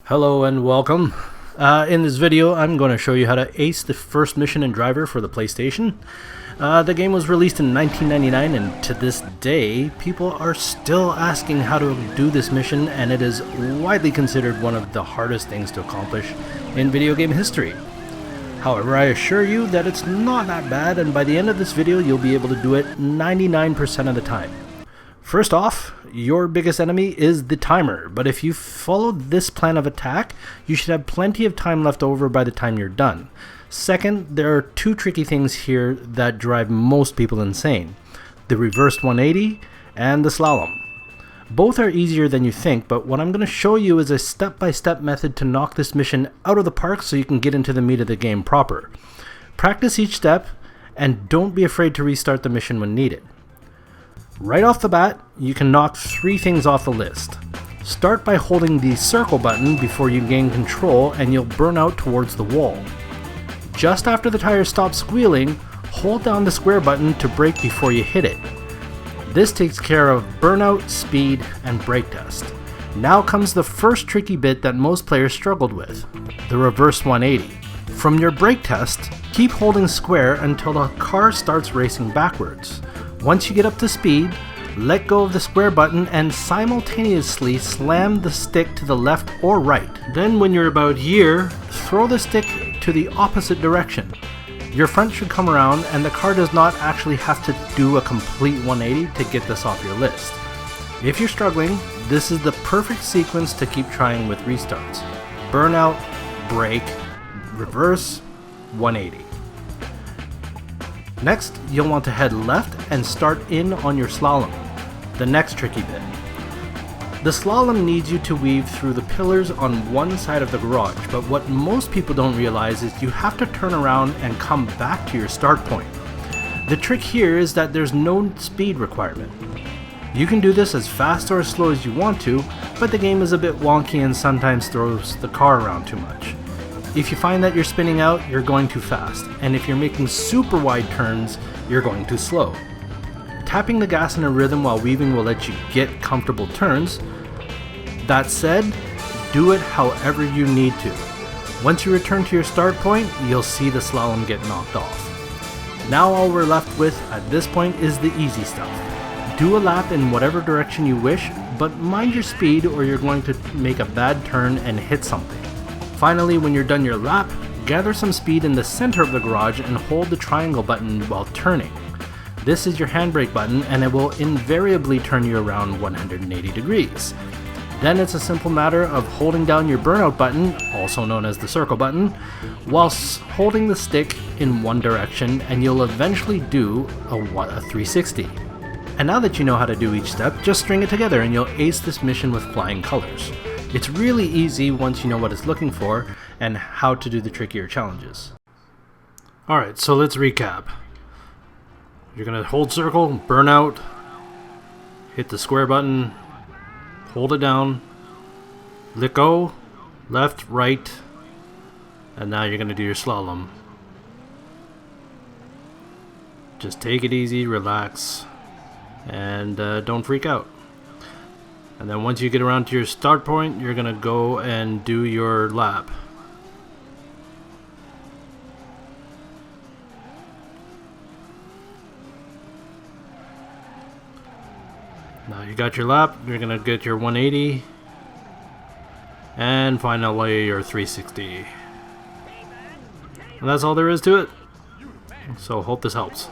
Hello and welcome. In this video I'm going to show you how to ace the first mission in Driver for the PlayStation. The game was released in 1999 and to this day people are still asking how to do this mission, and it is widely considered one of the hardest things to accomplish in video game history. However, I assure you that it's not that bad, and by the end of this video you'll be able to do it 99% of the time. First off, your biggest enemy is the timer, but if you follow this plan of attack, you should have plenty of time left over by the time you're done. Second, there are two tricky things here that drive most people insane: the reversed 180 and the slalom. Both are easier than you think, but what I'm going to show you is a step-by-step method to knock this mission out of the park so you can get into the meat of the game proper. Practice each step, and don't be afraid to restart the mission when needed. Right off the bat, you can knock three things off the list. Start by holding the circle button before you gain control and you'll burn out towards the wall. Just after the tire stops squealing, hold down the square button to brake before you hit it. This takes care of burnout, speed, and brake test. Now comes the first tricky bit that most players struggled with: the reverse 180. From your brake test, keep holding square until the car starts racing backwards. Once you get up to speed, let go of the square button and simultaneously slam the stick to the left or right. Then when you're about here, throw the stick to the opposite direction. Your front should come around and the car does not actually have to do a complete 180 to get this off your list. If you're struggling, this is the perfect sequence to keep trying with restarts: burnout, brake, reverse, 180. Next, you'll want to head left and start in on your slalom, the next tricky bit. The slalom needs you to weave through the pillars on one side of the garage, but what most people don't realize is you have to turn around and come back to your start point. The trick here is that there's no speed requirement. You can do this as fast or as slow as you want to, but the game is a bit wonky and sometimes throws the car around too much. If you find that you're spinning out, you're going too fast, and if you're making super wide turns, you're going too slow. Tapping the gas in a rhythm while weaving will let you get comfortable turns. That said, do it however you need to. Once you return to your start point, you'll see the slalom get knocked off. Now all we're left with at this point is the easy stuff. Do a lap in whatever direction you wish, but mind your speed or you're going to make a bad turn and hit something. Finally, when you're done your lap, gather some speed in the center of the garage and hold the triangle button while turning. This is your handbrake button and it will invariably turn you around 180 degrees. Then it's a simple matter of holding down your burnout button, also known as the circle button, whilst holding the stick in one direction, and you'll eventually do a 360. And now that you know how to do each step, just string it together and you'll ace this mission with flying colors. It's really easy once you know what it's looking for and how to do the trickier challenges. Alright, so let's recap. You're going to hold circle, burn out, hit the square button, hold it down, let go, left, right, and now you're going to do your slalom. Just take it easy, relax, and don't freak out. And then once you get around to your start point, you're going to go and do your lap. Now you got your lap, you're going to get your 180. And finally your 360. And that's all there is to it. So hope this helps.